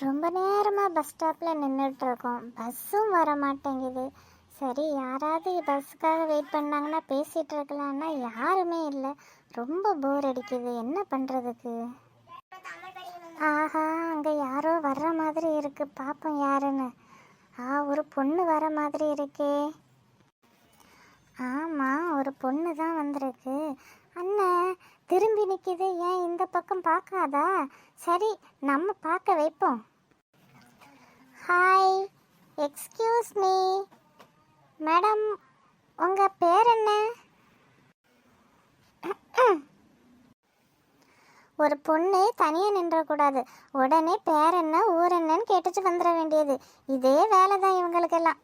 ரொம்ப நேரமாக பஸ் ஸ்டாப்பில் நின்றுட்டுருக்கோம், பஸ்ஸும் வர மாட்டேங்குது. சரி, யாராவது பஸ்ஸுக்காக வெயிட் பண்ணாங்கன்னா பேசிகிட்டு இருக்கலான்னா யாருமே இல்லை. ரொம்ப போர் அடிக்குது, என்ன பண்ணுறதுக்கு? ஆஹா, அங்கே யாரோ வர்ற மாதிரி இருக்குது, பார்ப்போம் யாருன்னு. ஒரு பொண்ணு வர மாதிரி இருக்கே. ஆமாம், ஒரு பொண்ணு தான் வந்திருக்கு. அண்ணன் திரும்பி நிற்கிது, ஏன் இந்த பக்கம் பார்க்காதா? சரி, நம்ம பார்க்க வைப்போம். ஹாய், எக்ஸ்கியூஸ் மீ மேடம், உங்கள் பேர் என்ன? ஒரு பொண்ணு தனியாக நின்றக்கூடாது, உடனே பேர் என்ன ஊர் என்னன்னு கேட்டுட்டு வந்துட வேண்டியது. இதே வேலை தான் இவங்களுக்கெல்லாம்.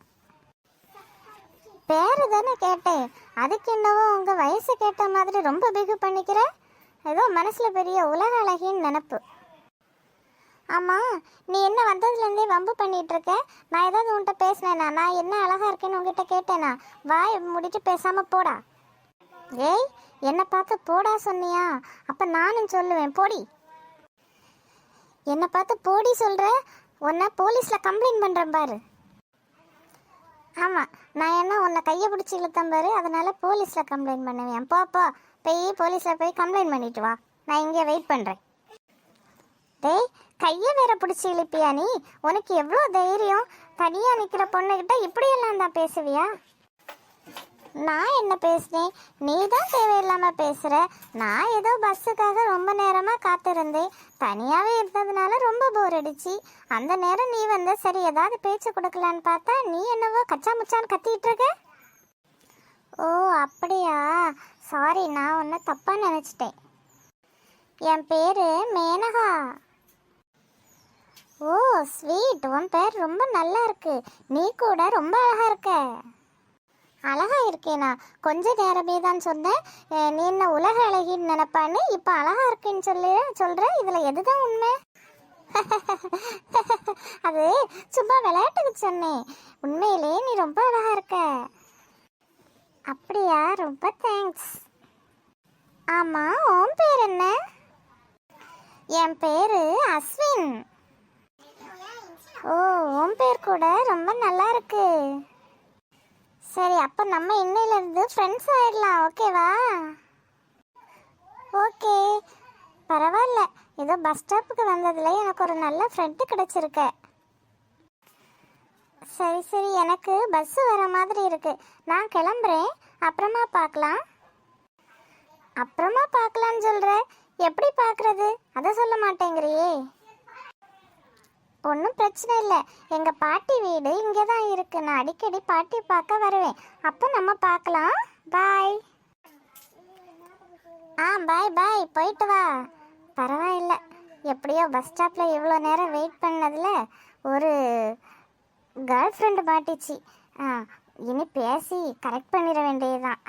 பேரு தானே கேட்டேன், அதுக்கு என்னவோ உங்கள் வயசு கேட்ட மாதிரி ரொம்ப பிகு பண்ணிக்கிற. ஏதோ மனசில் பெரிய உலக அழகின்னு நினப்பு. ஆமாம், நீ என்ன வந்ததுலேருந்தே வம்பு பண்ணிகிட்ருக்க? நான் ஏதாவது உன்கிட்ட பேசினேனா? நான் என்ன அழகாக இருக்கேன்னு உங்ககிட்ட கேட்டேனா? வாய் முடிட்டு பேசாமல் போடா. ஏய், என்னை பார்த்து போடா சொன்னியா? அப்போ நானும் சொல்லுவேன் போடி. என்னை பார்த்து போடி சொல்கிற, உன்னை போலீஸில் கம்ப்ளைண்ட் பண்ணுறேன் பாரு. ஆமாம், நான் என்ன உன்னை கையை பிடிச்சி இழுத்தேன் பாரு, அதனால் போலீஸில் கம்ப்ளைண்ட் பண்ணுவேன். போ போய் போலீஸில் போய் கம்ப்ளைண்ட் பண்ணிட்டு வா, நான் இங்கே வெயிட் பண்ணுறேன். டேய், கையை வேற பிடிச்சி இழுப்பியா நீ? உனக்கு எவ்வளோ தைரியம்? தனியாக நிற்கிற பொண்ணுக்கிட்ட இப்படியெல்லாம் தான் பேசுவியா? நான் என்ன பேசுனேன்? நீ தான் தேவையில்லாமல் பேசுகிற. நான் ஏதோ பஸ்ஸுக்காக ரொம்ப நேரமாக காத்திருந்தேன், தனியாகவே இருந்ததுனால ரொம்ப போர் அடிச்சு. அந்த நேரம் நீ வந்த, சரி ஏதாவது பேச்சு கொடுக்கலான்னு பார்த்தா நீ என்னவோ கச்சா முச்சான்னு கத்திட்டு இருக்க. ஓ அப்படியா, சாரி, நான் உன்னை தப்பாக நினச்சிட்டேன். என் பேர் மேனகா. ஓ ஸ்வீட், உன் பேர் ரொம்ப நல்லா இருக்கு. நீ கூட ரொம்ப அழகா இருக்க. அழகா இருக்கேனா? கொஞ்ச நேரமே தான் சொன்னேன். நீ என்ன உலக அழகின்னு நினைப்பான்னு இப்போ அழகா இருக்கேன்னு சொல்ற. இதில் எதுதான் உண்மை? அது சும்மா விளையாட்டுக்கு சொன்னேன். உண்மையிலே நீ ரொம்ப அழகா இருக்க. அப்படியா, ரொம்ப தேங்க்ஸ். ஆமாம், உன் பேர் என்ன? என் பேரு அஸ்வின். ஓ, உன் பேர் கூட ரொம்ப நல்லா இருக்கு. சரி, அப்போ நம்ம இன்னையிலேருந்து ஃப்ரெண்ட்ஸ் ஆயிடலாம், ஓகேவா? ஓகே, பரவாயில்ல. ஏதோ பஸ் ஸ்டாப்புக்கு வந்ததில் எனக்கு ஒரு நல்ல ஃப்ரெண்டு கிடச்சிருக்க. சரி, எனக்கு பஸ்ஸு வர மாதிரி இருக்கு, நான் கிளம்புறேன். அப்புறமா பார்க்கலாம். அப்புறமா பார்க்கலான்னு சொல்கிற, எப்படி பார்க்குறது? அதை சொல்ல மாட்டேங்கிறியே. ஒன்றும் பிரச்சனை இல்லை, எங்கள் பாட்டி வீடு இங்கே தான் இருக்குது. நான் அடிக்கடி பாட்டி பார்க்க வருவேன், அப்போ நம்ம பார்க்கலாம். பாய். பாய், போயிட்டு வா. பரவாயில்ல, எப்படியோ பஸ் ஸ்டாப்பில் இவ்வளோ நேரம் வெயிட் பண்ணதில் ஒரு கேர்ள் ஃப்ரெண்டு மாட்டிச்சு. இனி பேசி கரெக்ட் பண்ணிட வேண்டியதுதான்.